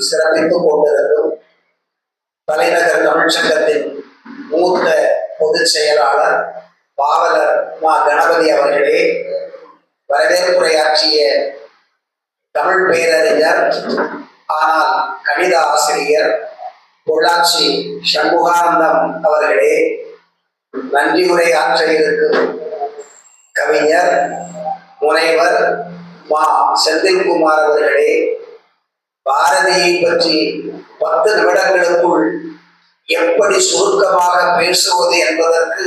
சிறப்பித்துக் கொண்டிருக்கும் தலைநகர் தமிழ்ச்சங்கத்தின் மூத்த பொதுச் செயலாளர் பாவலர் மா கணபதி அவர்களே, வரவேற்புரையாற்றிய தமிழ் பேரறிஞர் ஆனால் கணித ஆசிரியர் பொள்ளாச்சி சண்முகானந்தம் அவர்களே, நன்றி உரையாற்ற இருக்கும் கவிஞர் முனைவர் மா செந்தில்குமார் அவர்களே, பாரதியை பற்றி 10 நிமிடங்களுக்குள் எப்படி சுருக்கமாக பேசுவது என்பதற்கு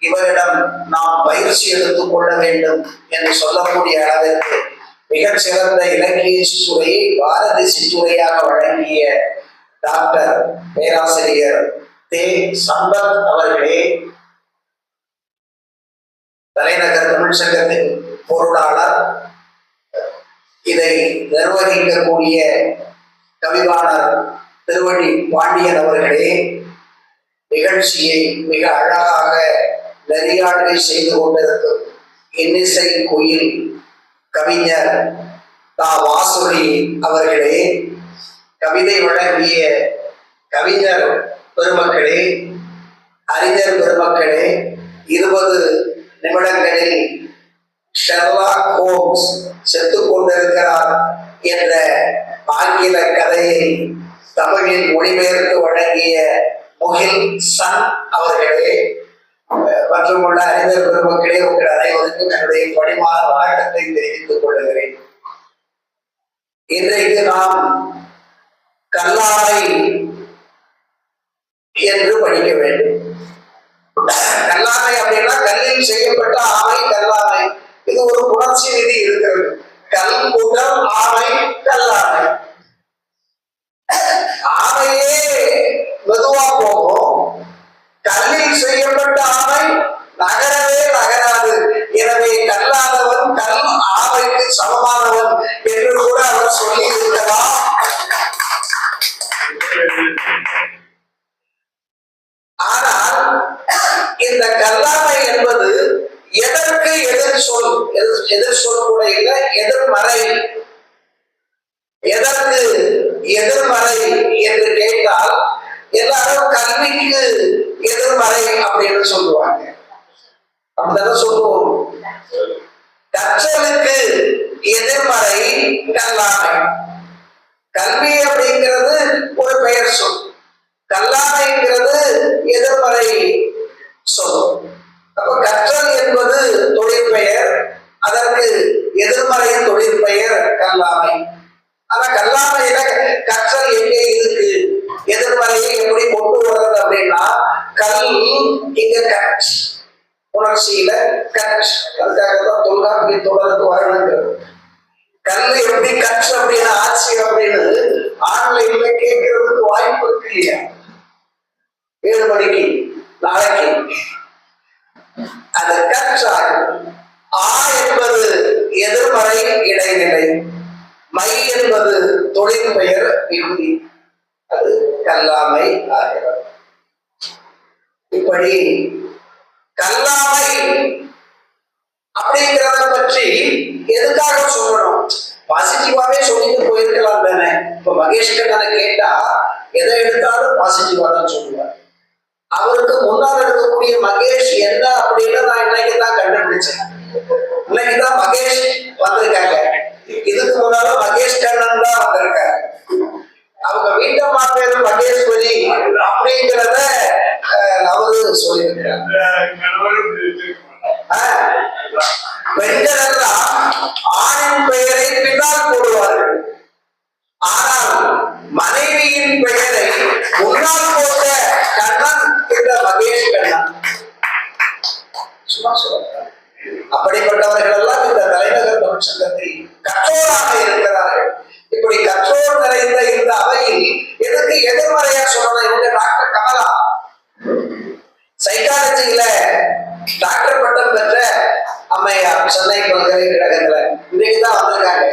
இவரிடம் நாம் பயிற்சி எடுத்துக் கொள்ள வேண்டும் என்று சொல்லக்கூடிய அளவிற்கு மிகச்சிறந்த இலக்கிய சிற்றுரையை பாரதி சிற்றுரையாக வழங்கிய டாக்டர் பேராசிரியர் தே. சம்பத் அவர்களே, தலைநகர் தமிழ்ச்சங்கத்தின் பொருளாளர், இதை நிர்வகிக்கக்கூடிய கவிவாணர் திருவடி பாண்டியன் அவர்களே, நிகழ்ச்சியை மிக அழகாக நெறியாண்மை செய்து கொண்டிருக்கும் இன்னிசை குயில் கவிஞர் தா. வாசுகி அவர்களே, கவிதை வழங்கிய கவிஞர் பெருமக்களே, அறிஞர் பெருமக்களே, 20 நிமிடங்களில் ஷெர்லாக் ஹோம்ஸ் செத்துக் கொண்டிருக்கிறார் என்ற ஆங்கில கதையை தமிழில் மொழிபெயர்த்து வழங்கிய முகில் சன் அவர்களே மற்றும் உள்ள அறிஞர் பெருமக்களே, உங்கள் அனைவருக்கும் என்னுடைய பணிவான வணக்கத்தை தெரிவித்துக் கொள்கிறேன். இன்றைக்கு நாம் கல்லாமை என்று படிக்க வேண்டும். கல்லாமை அப்படின்னா கல்லில் செய்யப்பட்ட ஆமை கல்லாமை. இது ஒரு புணர்ச்சி விதி இருக்கிறது. கல் கூட்டல் ஆமை கல்லாமை. ஆமையே மெதுவா போகும், கல்லில் செய்யப்பட்ட ஆமை நகரவே நகராது. எனவே கல்லாதவன் கல் ஆமைக்கு சமமானவன் என்று கூட அவர் சொல்லி இருக்கிறார். ஆனால் இந்த கல்லாமை என்பது எதற்கு எதிர் சொல்? எதிர் சொல் கூட இல்லை, எதிர்மறை. எதற்கு எதிர்மறை என்று கேட்டால் எல்லாரும் கல்விக்கு எதிர்மறை அப்படின்னு சொல்லுவாங்க. அப்படிதான் சொல்லுவோம். கற்றலுக்கு எதிர்மறை கல்லாமை. கல்வி அப்படிங்கிறது ஒரு பெயர் சொல், கல்லாமைங்கிறது எதிர்மறை சொல். அப்ப கற்றல் என்பது தொழிற்பெயர், அதற்கு எதிர்மறை தொழிற்பெயர் கல்லாமை. ஆனா கல்லாமையில கற்றல் எங்கே இருக்கு, எதிர்மறையை எப்படி கொண்டு வர்றது அப்படின்னா, கல் இங்க கட், உணர்ச்சியில கட். அதுக்காகத்தான் தொல்காப்பிய தொடர்ந்து வரணுங்கிறது. கல் எப்படி கற்று அப்படின்னு ஆட்சி அப்படின்னு ஆன்லைன்ல கேட்கறதுக்கு வாய்ப்பு இருக்கு இல்லையா? 7 மணிக்கு நாளைக்கு அது கற்றால். ஆ என்பது எதிர்மறை இடைநிலை, மை என்பது தொழிற்பெயர் விகுதி, அது கல்லாமை ஆகிறது. இப்படி கல்லாமை அப்படிங்கிறத பற்றி எதுக்காக சொல்லணும்? பாசிட்டிவாவே சொல்லிட்டு போயிருக்கலாம் தானே. இப்ப மகேஷ் கண்ணனை கேட்டா எதை எடுத்தாலும் பாசிட்டிவா தான் சொல்லுவார். அவருக்கு முன்னால் இருக்கக்கூடிய மகேஷ் என்ன அப்படின்னு நான் இன்னைக்கு தான் கண்டுபிடிச்சேன். இன்னைக்குதான் மகேஷ் வந்திருக்காங்க. இதுக்கு முன்னால மகேஷ் கண்ணன் தான் வந்திருக்காங்க. அவங்க வீட்டம்மா பேரு மகேஸ்வரி அப்படிங்கிறத அவரு சொல்லியிருக்கிறார். பெண்கள் எல்லாம் ஆணின் பெயரை பின்னால் போடுவார்கள், ஆனால் மனைவியின் பெயரை முன்னால் போட்ட கண்ணன் என்ற மகேஷ் கண்ணன். சும்மா சொல்றாங்க. அப்படிப்பட்டவர்கள் எல்லாம் இந்த தலைநகர் தமிழ்ச்சங்கத்தில் கற்றோராக இருக்கிறார்கள். இப்படி கற்றோர் நிறைந்த இந்த அவையில் எதுக்கு எதிர்மறையா சொல்லணும்? இவங்க டாக்டர் கமலா சைக்காலஜியில டாக்டர் பட்டம் பெற்ற அம்மையார், சென்னை பல்கலைக்கழகத்துல இன்னைக்குதான் வந்திருக்காங்க.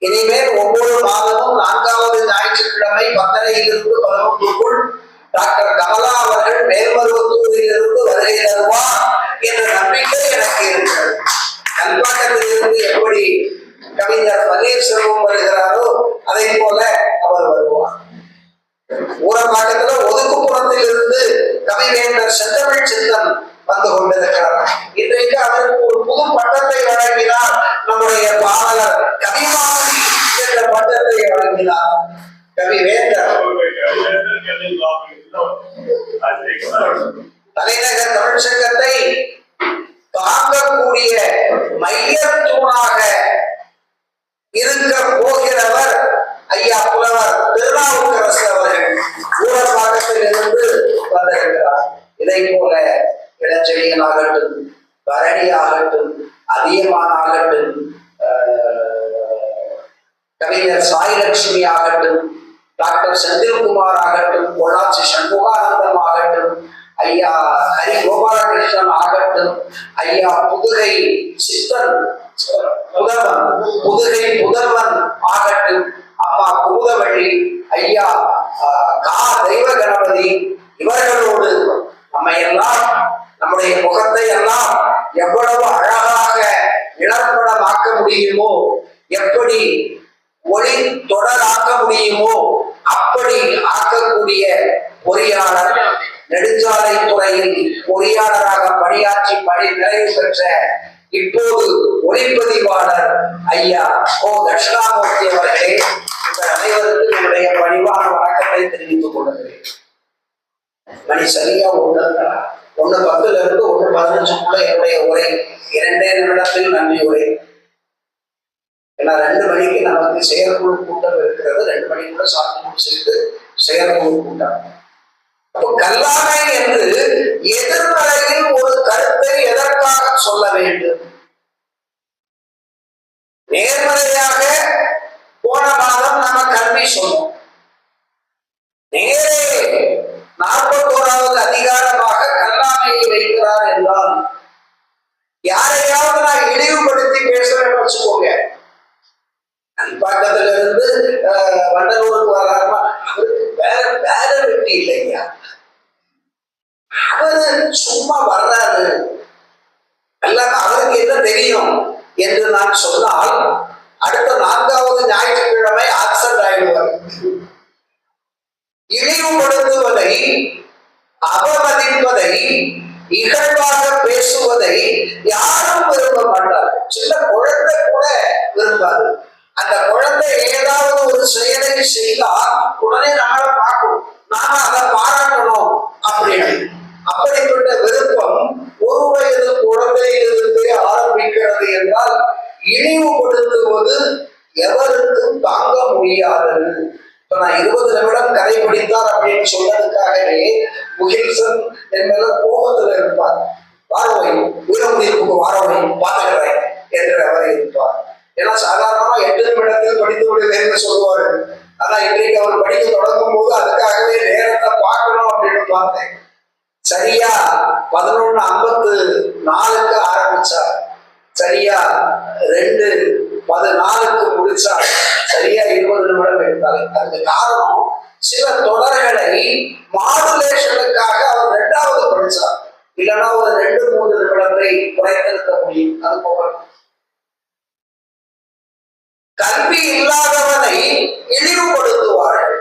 இனிமேல் ஒவ்வொரு மாதமும் 4வது ஞாயிற்றுக்கிழமை 10:30 to 11 டாக்டர் கமலா அவர்கள் மேல்மருவத்தூரில் இருந்து வருகை தருவார் என்ற நம்பிக்கை எனக்கு இருக்கிறது. கல்பாக்கத்தில் இருந்து எப்படி கவிஞர் பன்னீர்செல்வம் வருகிறாரோ அதை போல அவர் கவி வேந்தர் தலைநகர் தமிழ்ச்சங்கத்தை தாங்கக்கூடிய மையத்தூணாக இருக்க போகிறவர் ஐயா புலவர் திருநாவுக்கரசு அவர்கள் ஊரப்பாக்கத்திலிருந்து வந்திருக்கிறார். இதை போல இளஞ்செழியன் ஆகட்டும், பரணி ஆகட்டும், அதியமான் ஆகட்டும், கவிஞர் சாய்லட்சுமி ஆகட்டும், டாக்டர் செந்தில்குமார் ஆகட்டும், பொள்ளாச்சி சண்முகானந்தம் ஆகட்டும், ஐயா ஹரி கோபாலகிருஷ்ணன் ஆகட்டும், ஐயா புதுகை சித்தன் புதல்வன் ஆகட்டும், அம்மா பூதவழி, ஐயா கா தெய்வ கணபதி, இவர்களோடு நம்ம எல்லாம் நம்முடைய முகத்தை எல்லாம் எவ்வளவு அழகாக இளம்படமாக்க முடியுமோ, எப்படி ஒளி தொடராக்க முடியுமோ அப்படி ஆக்கக்கூடிய பொறியாளர், நெடுஞ்சாலை துறையில் பொறியாளராக பணியாற்றி பணி நிறைவு பெற்ற இப்போது ஒளிப்பதிவாளர் ஐயா ஓ தட்சிணாமூர்த்தி அவர்களே, உங்கள் அனைவருக்கும் என்னுடைய பணிவான வணக்கத்தை தெரிவித்துக் கொள்கிறேன். மணி சரியா 1:10 1:15 என்னுடைய உரை 2 நிமிடத்தில் நன்றி உரை. ஏன்னா 2 மணிக்கு நமக்கு செயற்குழு கூட்டம் இருக்கிறது. 2 மணிக்குள்ள சாத்தி முடிச்சுட்டு செயற்குழு கூட்டம். அப்போ கல்லாமை என்று எதிர்மறையில் ஒரு கருத்தை எதற்காக சொல்ல வேண்டும்? நேர்மறையாக போன மாதம் நம்ம கல்வி சொன்னோம். நேரே 41வது அதிகாரமாக கல்லாமையை வைக்கிறார் என்றால் யாரையாவது நான் இழிவுபடுத்தி பேசுறேன்னு வச்சுக்கோங்க. பக்கத்துல இருந்து வண்டலூருக்கு வராருமா, அவருக்கு வேற வெட்டி இல்லையா, அவரு சும்மா வர்றாரு, எல்லாமே அவருக்கு என்ன தெரியும் என்று நான் சொன்னால் அடுத்த 4வது ஞாயிற்றுக்கிழமை ஆக்சன்ட் ஆயிடுவார். இழிவுபடுத்துவதை, அவமதிப்பதை, இகழ்வாக பேசுவதை யாரும் விரும்ப மாட்டார். சின்ன குழந்தை கூட விரும்பாது. அந்த குழந்தை ஏதாவது ஒரு செயலை செய்தால் உடனே நம்மளை பார்க்கணும், நாம அதை பாராட்டணும் அப்படின்னு. அப்படிப்பட்ட விருப்பம் 1 வயது குழந்தையிலிருந்து ஆரம்பிக்கிறது என்றால் இழிவுபடுத்துவது எவருக்கும் தாங்க முடியாதது. இப்ப நான் 20 நிமிடம் கதை பிடித்தார் அப்படின்னு சொன்னதுக்காகவே முகில்சன் என்பது கோபத்துல இருப்பார். வாரவை வீரமுடிவுக்கு வாரவை பார்த்துக்கிறேன் என்று அவர் இருப்பார். ஏன்னா சாதாரணமா 8 நிமிடத்தில் படித்து விடுவேன்னு சொல்லுவாரு. ஆனா இன்றைக்கு அவர் படிக்க தொடங்கும் போது அதுக்காகவே நேரத்தை பார்க்கணும் அப்படின்னு பார்த்தேன். சரியா 11:54 ஆரம்பிச்சார், சரியா 2:14 முடிச்சார், சரியா 20 நிமிடம் எடுத்தார். அதுக்கு காரணம் சில தொடர்களை மாடுலேஷனுக்காக அவர் 2வது படிச்சார். இல்லைன்னா ஒரு 2-3 நிமிடத்தை குறைத்திருக்க முடியும். அது போக கல்வி இல்லாதவனை இழிவுபடுத்துவார்கள்,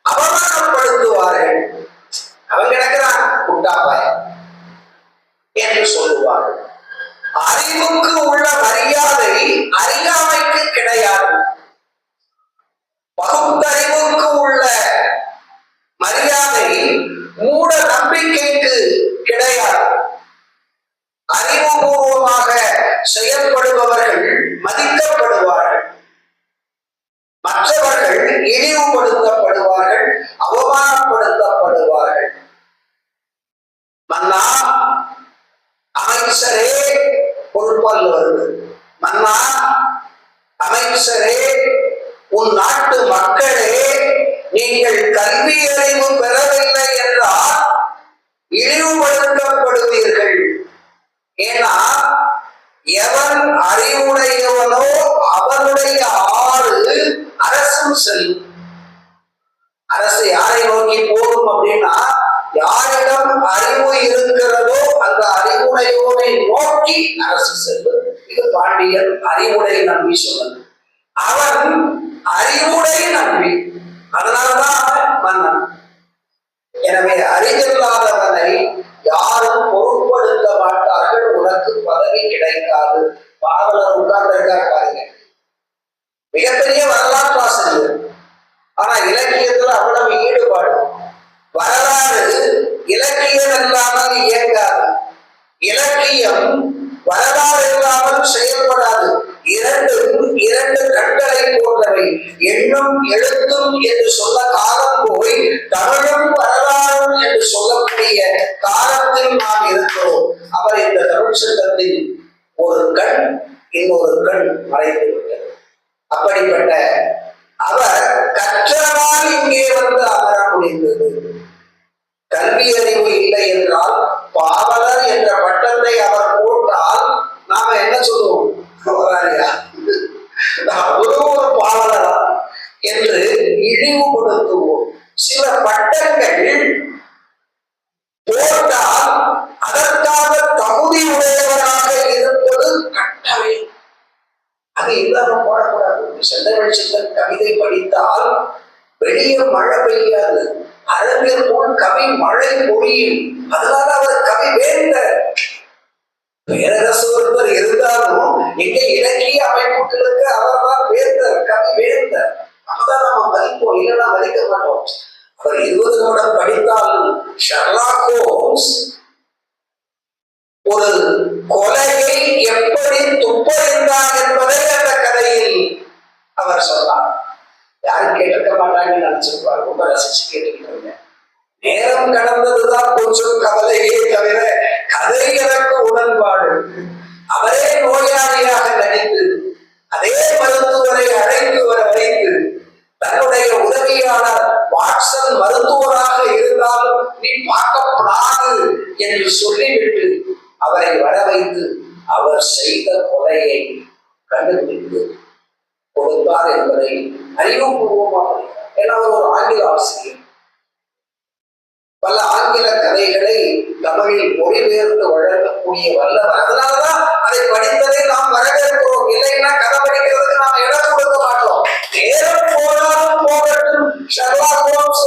அவமானப்படுத்துவார்கள். அவன் கிடக்கிறான் குட்டாபாயம் என்று சொல்லுவார்கள். அறிவுக்கு உள்ள மரியாதை அறியாமைக்கு கிடையாது. பகுத்தறிவுக்கு உள்ள மரியாதை மூட நம்பிக்கைக்கு கிடையாது. அறிவுபூர்வமாக செயல்படுபவர்கள் மதிக்கப்படுவார்கள், மற்றவர்கள் இழிவுபடுத்தப்படுவார்கள், அவமானப்படுத்தப்படுவார்கள். மன்னா அமைச்சரே பொறுப்பல்ல வருது, மன்னா அமைச்சரே உன் நாட்டு மக்களே நீங்கள் கல்வி அறிவு பெறவில்லை என்றால் இழிவுபடுத்தப்படுவீர்கள். ஏன்னா எவன் அறிவுடையவனோ அவனுடைய ஆறு அரசும் செல்லும். அரசு யாரை நோக்கி போகும் அப்படின்னா யாரிடம் அறிவு இருக்கிறதோ அந்த அறிவுடையோனை நோக்கி அரசு செல்லும். இது பாண்டியன் அறிவுடை நம்பி சொன்னது. அவன் அறிவுடை நம்பி, அதனால்தான் அவன் மன்னன். எனவே அறிவில்லாதவனை யாரும் பொருட்படுத்த மாட்டார்கள். உனக்கு பதவி கிடைக்காது. பாவலர் உட்கார்ந்து இருக்காரு பாருங்க, மிகப்பெரிய வரலாற்று ஆசிரியர். ஆனா இலக்கியத்துல அவ்வளவு ஈடுபாடு. வரலாறு இலக்கியம் இல்லாமல் இயங்காது, இலக்கியம் வரலாறு இல்லாமல் செயல்படாது. இரண்டு கண்களை போன்றவை. எண்ணும் எழுத்தும் என்று சொல்ல காலம் போய் தமிழும் வரலாறும் என்று சொல்லக்கூடிய காலத்தில் நாம் இருக்கிறோம். அவர் இந்த தமிழ் சங்கத்தில் ஒரு கண் இன்னொரு கண் மறைந்து விட்டது. அப்படிப்பட்ட அவர் கற்றனால் இங்கே வந்து அமர முடிந்தது. கல்வி அறிவு இல்லை என்றால் பாவலர் என்ற பட்டத்தை அவர் போட்டால் நாம என்ன சொல்லுவோம்? ஒரு பாவலரா என்று இழிவுபடுத்துவோம். சில பட்டங்கள் போட்டால் அதற்காக தகுதி உடையவராக இருப்பது கட்டாயம். அது இல்லாம போடக்கூடாது. செந்தமிழ் சித்தன் கவிதை படித்தால் வெளியே மழை பெய்யாது, அரங்கில் போல் கவி மழை பொழியும். அதனால அவர் கவி வேந்த பேரரசு ஒருவர் இருந்தாலும் எங்க இலக்கிய அமைப்புகளுக்கு அவர் தான் வேந்தர், கவி வேந்தர். அப்பதான் நம்ம மதிப்போம், இல்லைன்னா மதிக்க மாட்டோம். அவர் 20 வருடம் படித்தாலும் ஷெர்லாக் ஹோம்ஸ் ஒரு கொலையை எப்படி துப்பறிந்தார் என்பதை அந்த கதையில் அவர் சொன்னார். யாரும் கேட்டிருக்க மாட்டாங்கன்னு நினைச்சிருப்பார். ரொம்ப ரசிச்சு கேட்டுக்கிட்டு நேரம் கடந்ததுதான் கொஞ்சம் கவலையே தவிர கதை எனக்கு உடன்பாடு. அவரே நோயாளியாக நடித்து அதே மருத்துவரை அழைத்து வர வைத்து தன்னுடைய உதவியாளர் வாட்சன் மருத்துவராக இருந்தாலும் நீ பார்க்கப்படாது என்று சொல்லிவிட்டு அவரை வர வைத்து அவர் செய்த கொலையை கண்டுபிடித்து கொடுத்தார் என்பதை அறிவுபூர்வமாக. ஏன்னா ஒரு ஆங்கில ஆசிரியர் பல ஆங்கில கதைகளை தமிழில் மொழிபெயர்த்து வழங்கக்கூடிய வல்லவர். அதனாலதான் அதை படித்ததை நாம் வரவேற்கிறோம். இல்லைன்னா கதை படிக்கிறதுக்கு நாம் இடம் கொடுக்க மாட்டோம். நேரம் போனாலும் போகட்டும், ஷெர்லாக் ஹோம்ஸ்,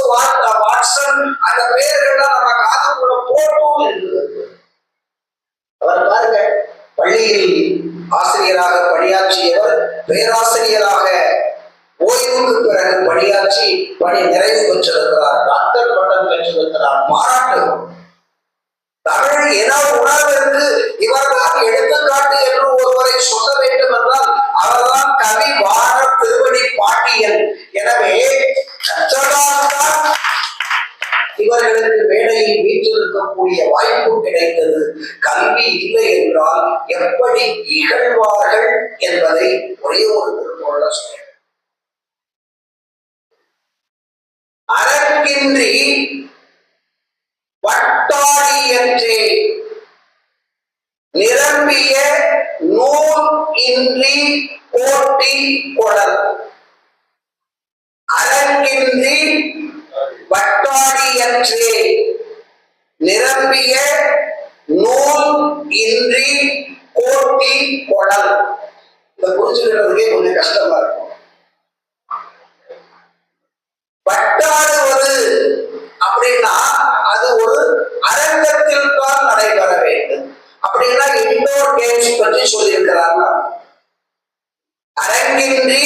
வாட்சன் அந்த பெயர்கள்லாம் நம்ம காதுக்குள்ள போட்டோம் என்று. அவர் பாருங்க, பள்ளியில் ஆசிரியராக பணியாற்றியவர் பேராசிரியராக ஓய்வுக்கு பிறகு பணியாற்றி பணி நிறைவு பெற்றிருக்கிறார். டாக்டர் பட்டம் பெற்றிருக்கிறார். பாராட்டு. தமிழ் என உணர்விற்கு இவர்தான் எடுத்துக்காட்டு என்று ஒருவரை சொல்ல வேண்டும் என்றால் அவர்தான் கவி வாழ திருவடி பாண்டியன். எனவே கற்றதால்தான் இவர்களுக்கு மேடையில் வீற்றிருக்கக்கூடிய வாய்ப்பு கிடைத்தது. கல்வி இல்லை என்றால் எப்படி இகழ்வார்கள் என்பதை ஒரே ஒரு திருக்குறள சொல்ல. அரங்கின்றி வட்டாடி என்றே நிரம்பிய நூல் இன்றி போட்டி கொடல். அரங்கின்றி வட்டாடி என்றே நிரம்பிய நூல் இன்றி போட்டி கொடல். இதை புரிஞ்சுக்கிறதுக்கே கொஞ்சம் கஷ்டமா இருக்கும். வட்டாடுவது அப்படின்னா அது ஒரு அரங்கத்தில் தான் நடைபெற வேண்டும். அப்படின்னா இன்டோர் கேம்ஸ் பற்றி சொல்லியிருக்கிறாங்க. அரங்கின்றி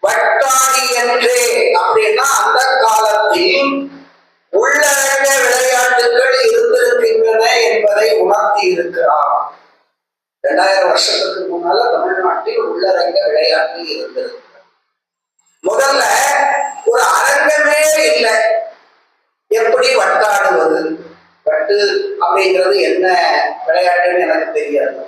வட்டாடி என்றே அப்படின்னா அந்த காலத்தில் உள்ளரங்க விளையாட்டுகள் இருந்திருக்கின்றன என்பதை உணர்த்தி இருக்கிறார். 2000 வருஷத்துக்கு முன்னால தமிழ்நாட்டில் உள்ளரங்க விளையாட்டு இருந்திருக்கு. முதல்ல ஒரு அரங்கமே இல்லை. எப்படி வட்டாடுவது? வட்டு அப்படிங்கிறது என்ன விளையாட்டுன்னு எனக்கு தெரியாது.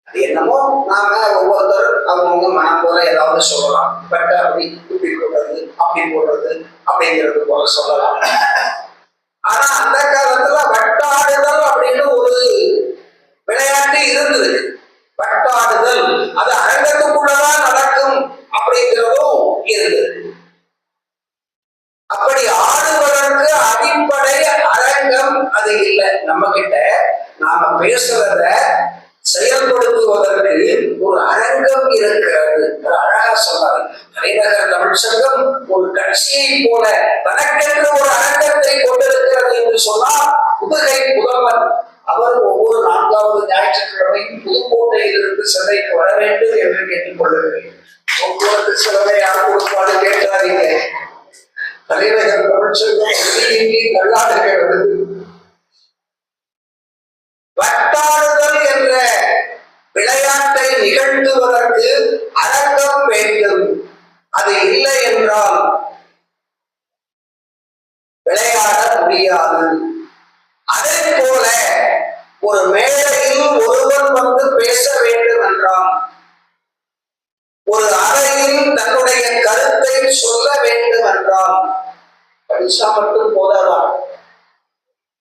அது என்னமோ நாம ஒவ்வொருத்தர் அவங்கவுங்க மனம் போல ஏதாவது சொல்லலாம். வட்டு அப்படி இப்படி போடுறது, அப்படி போடுறது அப்படிங்கிறது போல சொல்லலாம். ஆனா அந்த காலத்துல வட்டாடுதல் அப்படின்னு ஒரு விளையாட்டு இருந்தது. வட்டாடுதல் அது அரங்கத்துக்குள்ளதான் நடக்கும் அப்படிங்கிறதும் இருந்தது. அப்படி ஆடுவதற்கு அடிப்படை அரங்கம் அது இல்லை. நம்ம கிட்ட நாம பேசுறத செயல்படுத்துவதற்கு ஒரு அரங்கம் இருக்கிறது. அழகா சொன்னார். தலைநகர் தமிழ் சங்கம் ஒரு கட்சியை போல தனக்கென்று ஒரு அரங்கத்தை கொண்டிருக்கிறது என்று சொன்னால் புதுகை புதல்வர் அவர் ஒவ்வொரு 4வது ஞாயிற்றுக்கிழமையும் புதுக்கோட்டையிலிருந்து சென்னைக்கு வர வேண்டும் என்று கேட்டுக் கொள்ளுகிறேன். போக்குவரத்து செலவை யார் கொடுப்பாடு கேட்காதீங்க. தலைநகர் தமிழ்ச்செல்வம் கல்லாடுகிறது. வட்டாடுதல் என்ற விளையாட்டை நிகழ்த்துவதற்கு அரங்கம் வேண்டும். அது இல்லை என்றால் விளையாட முடியாது. அதே போல ஒரு மேடையில் ஒருவன் வந்து பேச வேண்டும் என்றால், ஒரு அறையில் தன்னுடைய கருத்தை சொல்ல வேண்டும் என்றால் படிச்சா மட்டும் போதாதான்,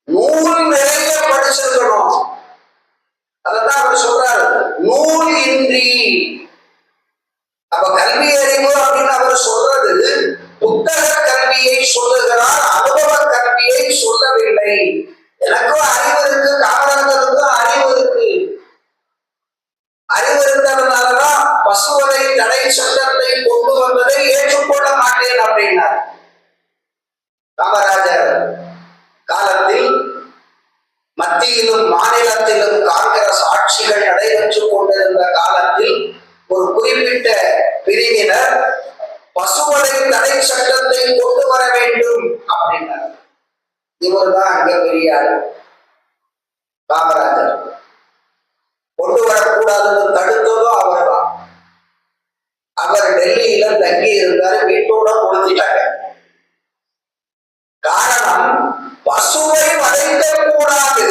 நூல் நிறைய படிச்சிருக்கணும். அதான் அவர் சொல்றாரு, நூல் இன்றி. அப்ப கல்வி அறிவு அப்படின்னு அவர் சொல்றது புத்தக கல்வியை சொல்லுகிறார், அனுபவ கல்வியை சொல்லவில்லை. எனக்கும் அறிவு இருக்கு, காமராஜருக்கும் அறிவு இருக்கு. அறிவு இருந்ததுனாலதான் பசுவதை தடை சட்டத்தை கொண்டு வந்ததை ஏற்றுக்கொள்ள மாட்டேன் அப்படின்னார். காமராஜர் காலத்தில் மத்தியிலும் மாநிலத்திலும் காங்கிரஸ் ஆட்சிகள் நடைபெற்றுக் கொண்டிருந்த காலத்தில் ஒரு குறிப்பிட்ட பிரிவினர் பசுவதை தடை சட்டத்தை கொண்டு வர வேண்டும் அப்படின்னார். இவர் தான் அங்க பெரியார். காமராஜர் கொண்டு வரக்கூடாதுன்னு தடுத்ததும் அவர் தான். அவர் டெல்லியில தங்கி இருந்தாரு, வீட்டோட கொடுத்துட்டாங்க. காரணம், பசுவை வதைக்க கூடாது,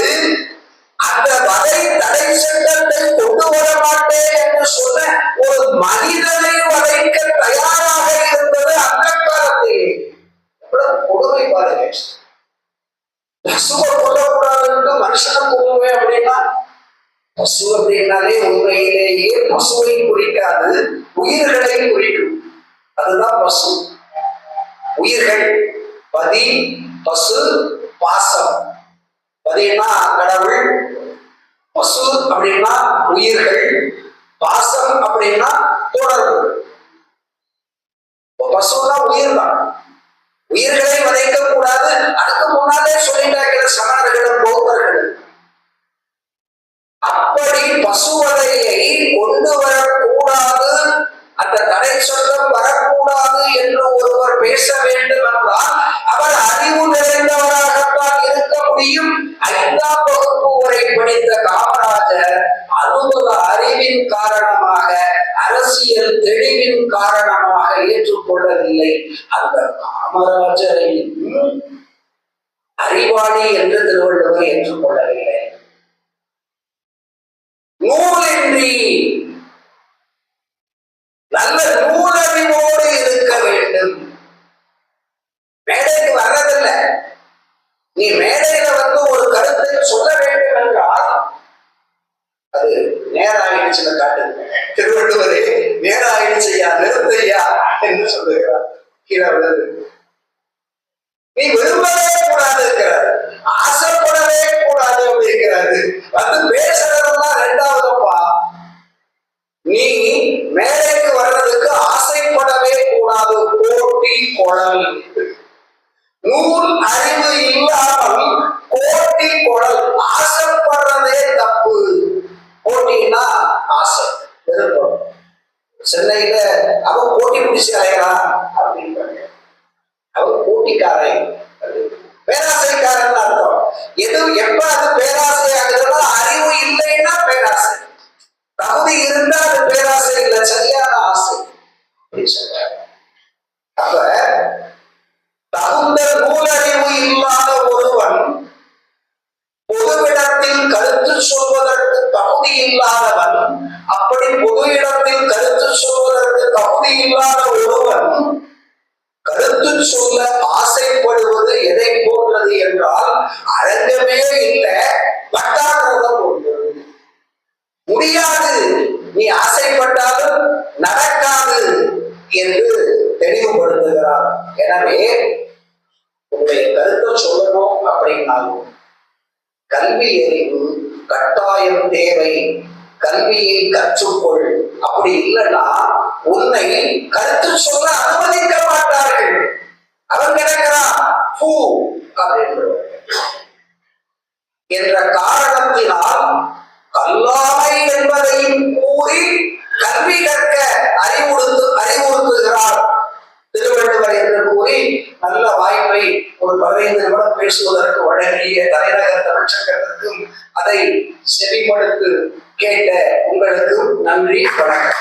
அந்த வதை தடை சட்டத்தை கொண்டு வர மாட்டேன் என்று சொன்ன ஒரு மனிதனை வதைக்க தயாராக இருந்தது அந்த காலத்தில். கொடுமை பாருங்க. பசுவை கொல்லக்கூடாதுன்னு மனுஷனை கொள்ளுவேன் அப்படின்னா, பசு அப்படின்னாலே உண்மையிலேயே பசுவை குறிக்காது, உயிர்களை குறிக்கும். அதுதான் பசு. உயிர்கள், பதி, பசு, பாசம். பதினா கடவுள், பசு அப்படின்னா உயிர்கள், பாசம் அப்படின்னா தொடர்பு. பசுனா உயிர் தான். உயிர்களை வதைக்க கூடாது, அதுக்கு முன்னாலே சொல்லிட்டாங்க சமணர்களும் பௌத்தர்களும். அப்படி பசுவதையை கொண்டு வரக்கூடாது, அந்த தடை சட்டம் வரக்கூடாது என்று ஒருவர் பேச வேண்டும் என்றால் அவர் அறிவு நிறைந்தவராகத்தான் இருக்க முடியும். 5ஆம் வகுப்பு வரை படித்த காமராஜர் அனுபவ அறிவின் காரணமாக, அரசியல் தெளிவின் காரணமாக ஏற்றுக்கொள்ளவில்லை. அந்த காமராஜரை அறிவாளி என்று திருவள்ளுவர் ஏற்றுக்கொள்ளவில்லை. நூலின்றி, நல்ல நூலறிவோடு இருக்க வேண்டும். மேடைக்கு வர்றதில்லை, நீ மேடையில வந்து ஒரு கருத்தை சொல்ல வேண்டும் என்றால் அது நேரம் ஆயிடுச்சுன்னு காட்டு. திருவள்ளுவரே நேரம் ஆயிடுச்சையா, நிறுத்தையா என்று சொல்லுகிறார். கீழே விழுது. நீ விரும்பவே கூடாது இருக்கிறார், ஆசைப்படவே கூடாது அப்படிங்கிறாரு. வந்து பேசுறதெல்லாம் 2வதுப்பா. நீ மேலைக்கு வர்றதுக்கு ஆசைப்படவே கூடாது. போட்டி குழல். நூல் அறிவு இல்லாமல் போட்டி குழல். ஆசைப்படுறதே தப்பு. போட்டின்னா ஆசை, விருப்பம். சென்னையில அவன் போட்டி பிடிச்சி அலையறான் அப்படின்றாங்க. அவன் போட்டிக்காரன், பேராசைக்காரன் அர்த்தம். எது எப்ப அது பேராசை ஆகுதுன்னா, அறிவு இல்லைன்னா பேராசை, தகுதி இருந்தா அது பேராசை இல்லை, சரியான ஆசை அப்படின்னு சொல்றாங்க. அப்ப தகுந்த நூலறிவு இல்லாத ஒருவன் பொதுவிடத்தில் கருத்து சொல்வதற்கு தகுதி இல்லாதவன், அப்படி பொது இடத்தில் கருத்து சொல்வதற்கு தகுதி இல்லாத ஒருவன் கருத்து சொல்ல ஆசைப்படுவது எதை போன்றது என்றால், அரங்கமே இல்லை, வட்டாரத்தை போன்றது. முடியாது, நீ ஆசைப்பட்டாலும் நடக்காது என்று தெளிவுபடுத்துகிறார். எனவே உங்களுடைய கருத்தை சொல்லணும் அப்படின்னாலும் கல்வி அறிவு கட்டாயம் தேவை. கல்வியை கற்றுக்கொள். அப்படி இல்லைன்னா உன்னை கருத்து சொல்ல அனுமதிக்க மாட்டார்கள். அவன் கிடக்கிறான் பூ என்ற காரணத்தினால் கல்லாமை என்பதையும் கூறி கல்வி கற்க அறிவுறுத்துகிறார் திருவள்ளுவர் என்று கூறி நல்ல வாய்ப்பை ஒரு 15 நிமிடம் பேசுவதற்கு வழங்கிய தலைநகர் தமிழ்ச்சங்கத்திற்கும் அதை செவிமடுத்து கேட்ட உங்களுக்கும் நன்றி, வணக்கம்.